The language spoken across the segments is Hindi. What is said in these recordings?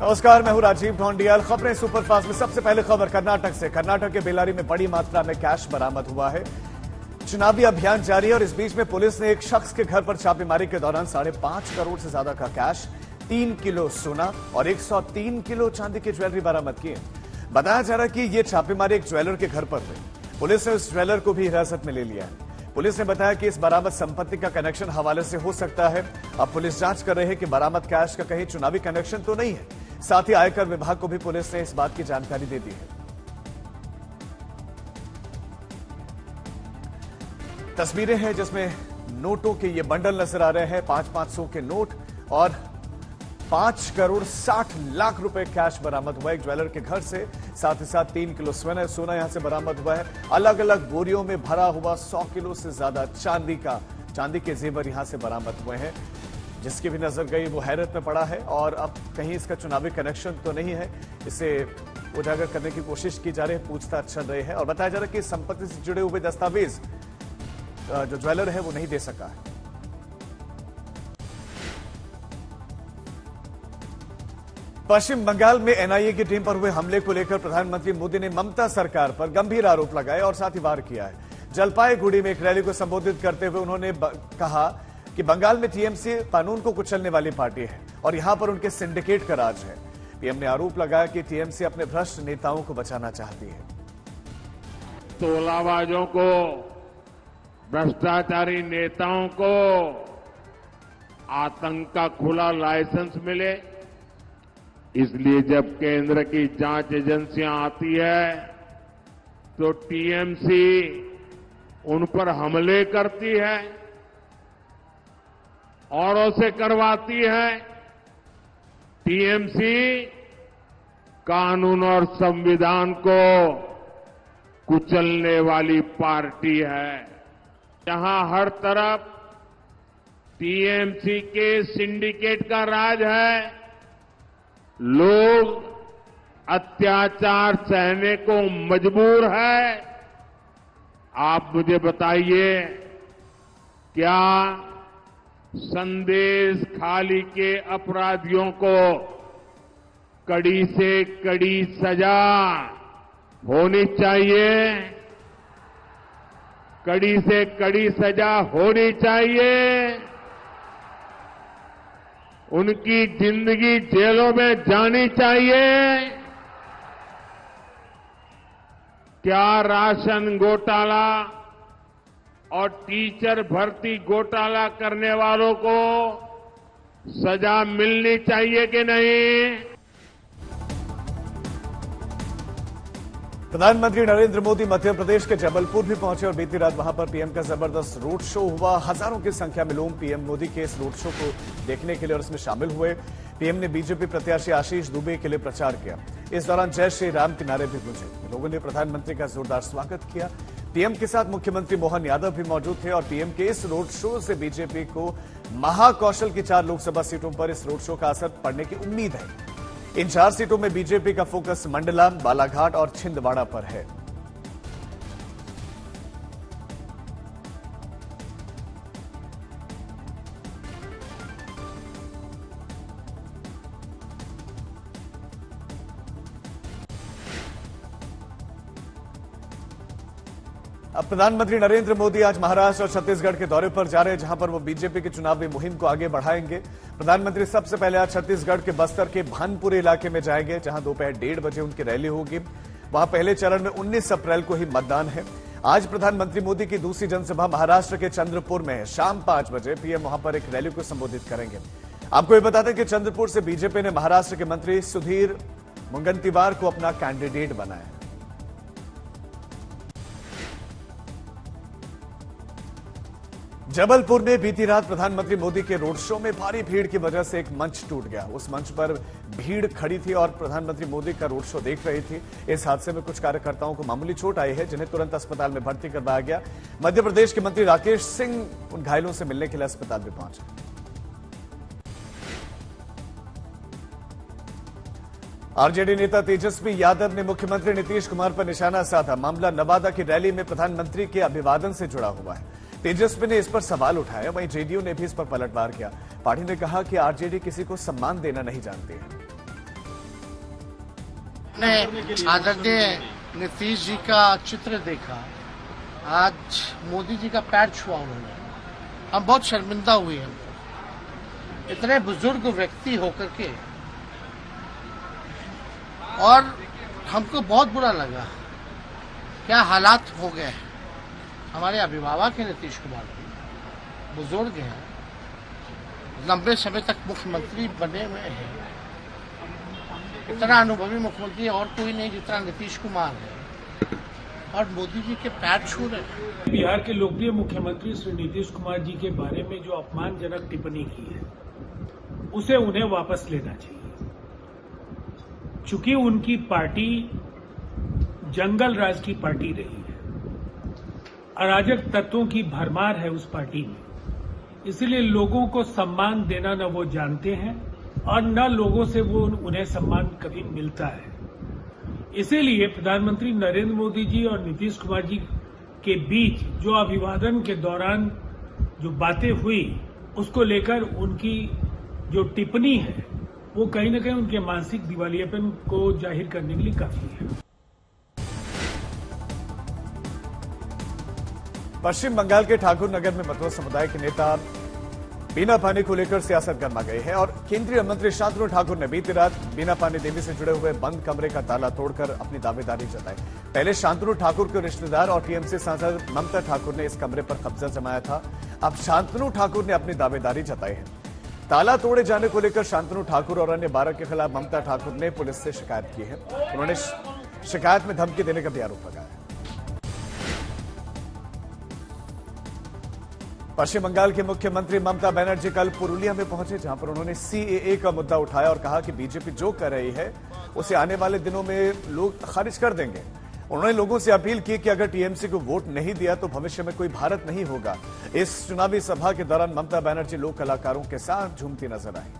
नमस्कार, मैं हूं राजीव ढोंडियाल। खबरें सुपरफास्ट में सबसे पहले खबर कर्नाटक से। कर्नाटक के बेल्लारी में बड़ी मात्रा में कैश बरामद हुआ है। चुनावी अभियान जारी है और इस बीच में पुलिस ने एक शख्स के घर पर छापेमारी के दौरान 5.5 करोड़ से ज्यादा का कैश, 3 किलो सोना और 103 किलो चांदी की ज्वेलरी बरामद की है। बताया जा रहा है कि यह छापेमारी एक ज्वेलर के घर पर हुई। पुलिस ने उस ज्वेलर को भी हिरासत में ले लिया है। पुलिस ने बताया कि इस बरामद संपत्ति का कनेक्शन हवाले से हो सकता है। अब पुलिस जांच कर रही है कि बरामद कैश का कहीं चुनावी कनेक्शन तो नहीं है। साथ ही आयकर विभाग को भी पुलिस ने इस बात की जानकारी दे दी है। तस्वीरें हैं जिसमें नोटों के ये बंडल नजर आ रहे हैं। 500 के नोट और 5 करोड़ 60 लाख रुपए कैश बरामद हुआ है एक ज्वेलर के घर से। साथ ही साथ 3 किलो सोना यहां से बरामद हुआ है। अलग अलग बोरियों में भरा हुआ 100 किलो से ज्यादा चांदी के जेवर यहां से बरामद हुए हैं। जिसकी भी नजर गई वो हैरत में पड़ा है और अब कहीं इसका चुनावी कनेक्शन तो नहीं है। इसे उजागर करने की कोशिश की जा रही है, पूछताछ चल रही है और बताया जा रहा है कि संपत्ति से जुड़े हुए दस्तावेज जो ज्वेलर है वो नहीं दे सका है। पश्चिम बंगाल में एनआईए की टीम पर हुए हमले को लेकर प्रधानमंत्री मोदी ने ममता सरकार पर गंभीर आरोप लगाए और साथ ही वार किया है। जलपाईगुड़ी में एक रैली को संबोधित करते हुए उन्होंने कहा कि बंगाल में टीएमसी कानून को कुचलने वाली पार्टी है और यहां पर उनके सिंडिकेट का राज है। पीएम ने आरोप लगाया कि टीएमसी अपने भ्रष्ट नेताओं को बचाना चाहती है। तोलाबाजों को, भ्रष्टाचारी नेताओं को आतंक का खुला लाइसेंस मिले, इसलिए जब केंद्र की जांच एजेंसियां आती है तो टीएमसी उन पर हमले करती है, औरों से करवाती है। टीएमसी कानून और संविधान को कुचलने वाली पार्टी है। जहां हर तरफ टीएमसी के सिंडिकेट का राज है, लोग अत्याचार सहने को मजबूर है। आप मुझे बताइए, क्या संदेश खाली के अपराधियों को कड़ी से कड़ी सजा होनी चाहिए? कड़ी से कड़ी सजा होनी चाहिए। उनकी जिंदगी जेलों में जानी चाहिए। क्या राशन घोटाला और टीचर भर्ती घोटाला करने वालों को सजा मिलनी चाहिए कि नहीं? प्रधानमंत्री नरेंद्र मोदी मध्य प्रदेश के जबलपुर भी पहुंचे और बीती रात वहां पर पीएम का जबरदस्त रोड शो हुआ। हजारों की संख्या में लोग पीएम मोदी के इस रोड शो को देखने के लिए और इसमें शामिल हुए। पीएम ने बीजेपी प्रत्याशी आशीष दुबे के लिए प्रचार किया। इस दौरान जय श्री राम के नारे भी गूंजे। लोगों ने प्रधानमंत्री का जोरदार स्वागत किया। पीएम के साथ मुख्यमंत्री मोहन यादव भी मौजूद थे और पीएम के इस रोड शो से बीजेपी को महाकौशल की 4 लोकसभा सीटों पर इस रोड शो का असर पड़ने की उम्मीद है। इन 4 सीटों में बीजेपी का फोकस मंडला, बालाघाट और छिंदवाड़ा पर है। अब प्रधानमंत्री नरेंद्र मोदी आज महाराष्ट्र और छत्तीसगढ़ के दौरे पर जा रहे हैं, जहां पर वो बीजेपी की चुनावी मुहिम को आगे बढ़ाएंगे। प्रधानमंत्री सबसे पहले आज छत्तीसगढ़ के बस्तर के भानपुर इलाके में जाएंगे, जहां दोपहर 1:30 बजे उनकी रैली होगी। वहां पहले चरण में 19 अप्रैल को ही मतदान है। आज प्रधानमंत्री मोदी की दूसरी जनसभा महाराष्ट्र के चंद्रपुर में है। शाम 5 बजे पीएम वहां पर एक रैली को संबोधित करेंगे। आपको ये बता दें कि चंद्रपुर से बीजेपी ने महाराष्ट्र के मंत्री सुधीर मुनगंटीवार को अपना कैंडिडेट बनाया। जबलपुर में बीती रात प्रधानमंत्री मोदी के रोड शो में भारी भीड़ की वजह से एक मंच टूट गया। उस मंच पर भीड़ खड़ी थी और प्रधानमंत्री मोदी का रोड शो देख रही थी। इस हादसे में कुछ कार्यकर्ताओं को मामूली चोट आई है, जिन्हें तुरंत अस्पताल में भर्ती करवाया गया। मध्य प्रदेश के मंत्री राकेश सिंह उन घायलों से मिलने के लिए अस्पताल में पहुंचे। आरजेडी नेता तेजस्वी यादव ने मुख्यमंत्री नीतीश कुमार पर निशाना साधा। मामला नवादा की रैली में प्रधानमंत्री के अभिवादन से जुड़ा हुआ है। तेजस्वी ने इस पर सवाल उठाया, वहीं जेडीयू ने भी इस पर पलटवार किया। पार्टी ने कहा कि आरजेडी किसी को सम्मान देना नहीं जानती है। ने आदरणीय नीतीश जी का चित्र देखा, आज मोदी जी का पैर छुआ उन्होंने, हम बहुत शर्मिंदा हुए हैं। इतने बुजुर्ग व्यक्ति होकर के, और हमको बहुत बुरा लगा क्या हालात हो गए। हमारे अभिभावक हैं नीतीश कुमार, बुजुर्ग हैं, लंबे समय तक मुख्यमंत्री बने हुए हैं। इतना अनुभवी मुख्यमंत्री और कोई नहीं जितना नीतीश कुमार है, और मोदी जी के पैर छू रहे हैं। बिहार के लोकप्रिय मुख्यमंत्री श्री नीतीश कुमार जी के बारे में जो अपमानजनक टिप्पणी की है, उसे उन्हें वापस लेना चाहिए। चूंकि उनकी पार्टी जंगल राज की पार्टी रही है, अराजक तत्वों की भरमार है उस पार्टी में, इसलिए लोगों को सम्मान देना न वो जानते हैं और न लोगों से वो उन्हें सम्मान कभी मिलता है। इसीलिए प्रधानमंत्री नरेंद्र मोदी जी और नीतीश कुमार जी के बीच जो अभिवादन के दौरान जो बातें हुई, उसको लेकर उनकी जो टिप्पणी है वो कहीं न कहीं उनके मानसिक दिवालियापन को जाहिर करने के लिए काफी है। पश्चिम बंगाल के ठाकुर नगर में मतुआ समुदाय के नेता बीना पानी को लेकर सियासत गर्मा गई है और केंद्रीय मंत्री शांतनु ठाकुर ने बीती रात बीना पानी देवी से जुड़े हुए बंद कमरे का ताला तोड़कर अपनी दावेदारी जताई। पहले शांतनु ठाकुर के रिश्तेदार और टीएमसी सांसद ममता ठाकुर ने इस कमरे पर कब्जा जमाया था। अब शांतनु ठाकुर ने अपनी दावेदारी जताई है। ताला तोड़े जाने को लेकर शांतनु ठाकुर और अन्य 12 के खिलाफ ममता ठाकुर ने पुलिस से शिकायत की है। उन्होंने शिकायत में धमकी देने का भी आरोप लगाया। पश्चिम बंगाल के मुख्यमंत्री ममता बनर्जी कल पुरुलिया में पहुंचे, जहां पर उन्होंने सीएए का मुद्दा उठाया और कहा कि बीजेपी जो कर रही है उसे आने वाले दिनों में लोग खारिज कर देंगे। उन्होंने लोगों से अपील की कि अगर टीएमसी को वोट नहीं दिया तो भविष्य में कोई भारत नहीं होगा। इस चुनावी सभा के दौरान ममता बनर्जी लोक कलाकारों के साथ झूमती नजर आई।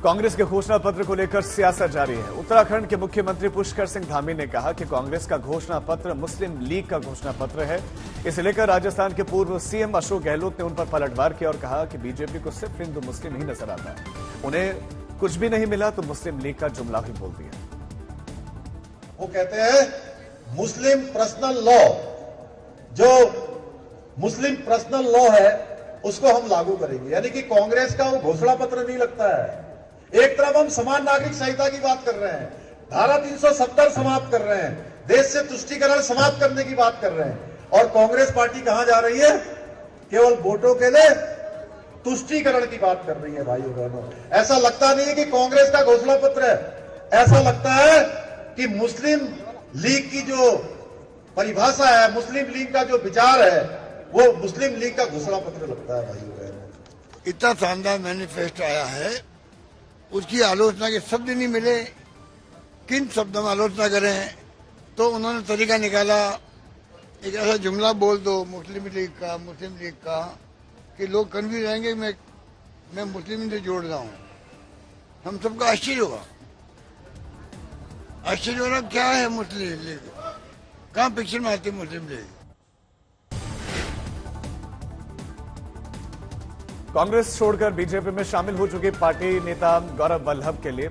कांग्रेस के घोषणा पत्र को लेकर सियासत जारी है। उत्तराखंड के मुख्यमंत्री पुष्कर सिंह धामी ने कहा कि कांग्रेस का घोषणा पत्र मुस्लिम लीग का घोषणा पत्र है। इसे लेकर राजस्थान के पूर्व सीएम अशोक गहलोत ने उन पर पलटवार किया और कहा कि बीजेपी को सिर्फ हिंदू मुस्लिम ही नजर आता है, उन्हें कुछ भी नहीं मिला तो मुस्लिम लीग का जुमला ही बोल दिया। वो कहते हैं मुस्लिम पर्सनल लॉ, जो मुस्लिम पर्सनल लॉ है उसको हम लागू करेंगे, यानी कि कांग्रेस का वो घोषणा पत्र नहीं लगता है। एक तरफ हम समान नागरिक संहिता की बात कर रहे हैं, धारा 370 समाप्त कर रहे हैं, देश से तुष्टीकरण समाप्त करने की बात कर रहे हैं, और कांग्रेस पार्टी कहां जा रही है? केवल वोटों के लिए तुष्टीकरण की बात कर रही है। भाइयों बहनों, ऐसा लगता नहीं है कि कांग्रेस का घोषणा पत्र है, ऐसा लगता है कि मुस्लिम लीग की जो परिभाषा है, मुस्लिम लीग का जो विचार है, वो मुस्लिम लीग का घोषणा पत्र लगता है। भाइयों बहनों, इतना शानदार मैनिफेस्टो आया है, उसकी आलोचना के शब्द नहीं मिले, किन शब्दों में आलोचना करें, तो उन्होंने तरीका निकाला एक ऐसा जुमला बोल दो मुस्लिम लीग का कि लोग कन्फ्यूज रहेंगे मैं मुस्लिम से जोड़ रहा हूं। हम सबको आश्चर्य होगा, आश्चर्य हो रहा क्या है मुस्लिम लीग, कहां पिक्चर में आती मुस्लिम लीग। कांग्रेस छोड़कर बीजेपी में शामिल हो चुके पार्टी नेता गौरव वल्लभ के लिए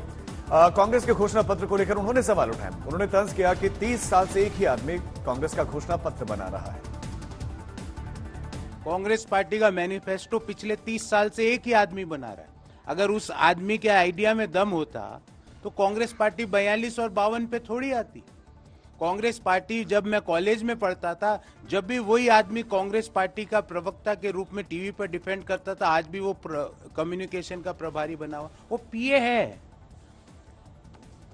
कांग्रेस के घोषणा पत्र को लेकर उन्होंने सवाल उठाए। उन्होंने तंज किया कि 30 साल से एक ही आदमी कांग्रेस का घोषणा पत्र बना रहा है। कांग्रेस पार्टी का मैनिफेस्टो पिछले 30 साल से एक ही आदमी बना रहा है। अगर उस आदमी के आइडिया में दम होता तो कांग्रेस पार्टी 42 और 52 पे थोड़ी आती। कांग्रेस पार्टी, जब मैं कॉलेज में पढ़ता था, जब भी वही आदमी कांग्रेस पार्टी का प्रवक्ता के रूप में टीवी पर डिफेंड करता था, आज भी वो कम्युनिकेशन का प्रभारी बना हुआ, वो पीए है।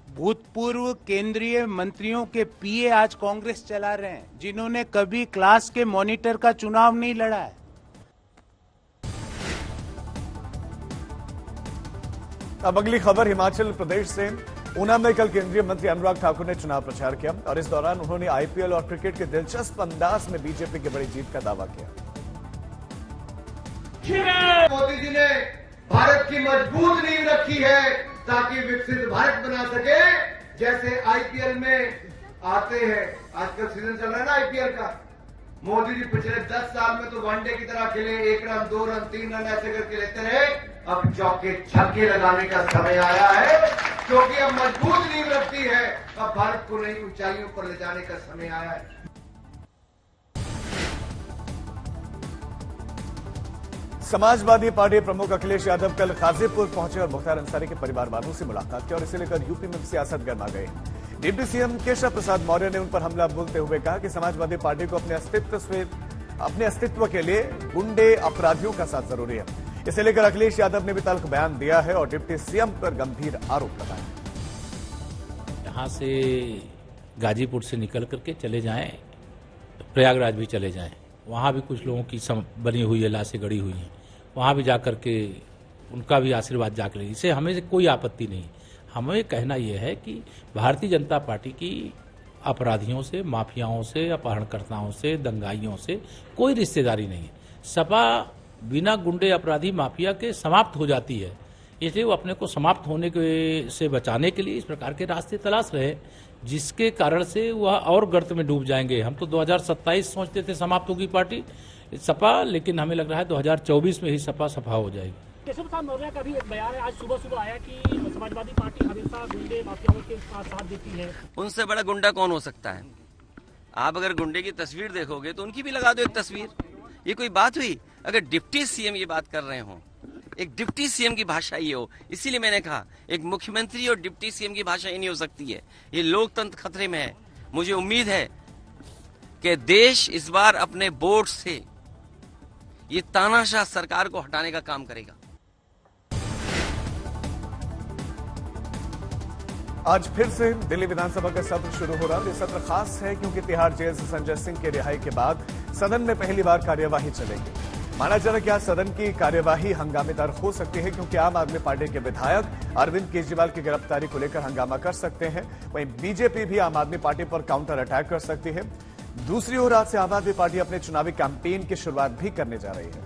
भूतपूर्व केंद्रीय मंत्रियों के पीए आज कांग्रेस चला रहे हैं, जिन्होंने कभी क्लास के मॉनिटर का चुनाव नहीं लड़ा है। अब अगली खबर हिमाचल प्रदेश से। ऊना में कल केंद्रीय मंत्री अनुराग ठाकुर ने चुनाव प्रचार किया और इस दौरान उन्होंने आईपीएल और क्रिकेट के दिलचस्प अंदाज में बीजेपी की बड़ी जीत का दावा किया। मोदी जी ने भारत की मजबूत नींव रखी है ताकि विकसित भारत बना सके। जैसे आईपीएल में आते हैं, आजकल सीजन चल रहा है ना आईपीएल का, मोदी जी पिछले 10 साल में तो वनडे की तरह खेले, 1 रन 2 रन 3 रन ऐसे करके लेते रहे। अब चौके छक्के लगाने का समय आया है, क्योंकि अब मजबूत नींव रखती है। अब भारत को नई ऊंचाइयों पर ले जाने का समय आया है। समाजवादी पार्टी प्रमुख अखिलेश यादव कल गाजीपुर पहुंचे और मुख्तार अंसारी के परिवार वालों से मुलाकात की और इसे लेकर यूपी में सियासत गर्मा गई। डिप्टी सीएम केशव प्रसाद मौर्य ने उन पर हमला बोलते हुए कहा कि समाजवादी पार्टी को अपने अस्तित्व के लिए गुंडे अपराधियों का साथ जरूरी है। इसे लेकर अखिलेश यादव ने भी तल्ख बयान दिया है और डिप्टी सीएम पर गंभीर आरोप लगाए। यहां से गाजीपुर से निकल करके चले जाएं, प्रयागराज भी चले जाएं, वहां भी कुछ लोगों की बनी हुई है, लाशें गड़ी हुई हैं, वहां भी जाकर के उनका भी आशीर्वाद जाकर, इसे हमें कोई आपत्ति नहीं। हमें कहना यह है कि भारतीय जनता पार्टी की अपराधियों से, माफियाओं से, अपहरणकर्ताओं से, दंगाइयों से कोई रिश्तेदारी नहीं है। सपा बिना गुंडे अपराधी माफिया के समाप्त हो जाती है, इसलिए वो अपने को समाप्त होने के से बचाने के लिए इस प्रकार के रास्ते तलाश रहे, जिसके कारण से वह और गर्त में डूब जाएंगे। हम तो 2027 सोचते थे समाप्त होगी पार्टी सपा, लेकिन हमें लग रहा है 2024 में ही सपा सफा हो जाएगी। केशव प्रसाद मौर्य का भी एक बयान है आज सुबह आया कि समाजवादी पार्टी हमेशा गुंडे माफियाओं के साथ देती है। उनसे बड़ा गुंडा कौन हो सकता है? आप अगर गुंडे की तस्वीर देखोगे तो उनकी भी लगा दो एक तस्वीर। ये कोई बात हुई? अगर डिप्टी सीएम ये बात कर रहे हो, एक डिप्टी सीएम की भाषा ये हो, इसीलिए मैंने कहा एक मुख्यमंत्री और डिप्टी सीएम की भाषा ये नहीं हो सकती है। ये लोकतंत्र खतरे में है। मुझे उम्मीद है कि देश इस बार अपने बोर्ड से ये तानाशाह सरकार को हटाने का काम करेगा। आज फिर से दिल्ली विधानसभा का सत्र शुरू हो रहा है। ये सत्र खास है क्योंकि तिहाड़ जेल से संजय सिंह की रिहाई के बाद सदन में पहली बार कार्यवाही चलेगी। माना जा रहा है कि आज सदन की कार्यवाही हंगामेदार हो सकती है, क्योंकि आम आदमी पार्टी के विधायक अरविंद केजरीवाल की गिरफ्तारी को लेकर हंगामा कर सकते हैं। वहीं बीजेपी भी आम आदमी पार्टी पर काउंटर अटैक कर सकती है। दूसरी ओर आज से आम आदमी पार्टी अपने चुनावी कैंपेन की शुरुआत भी करने जा रही है।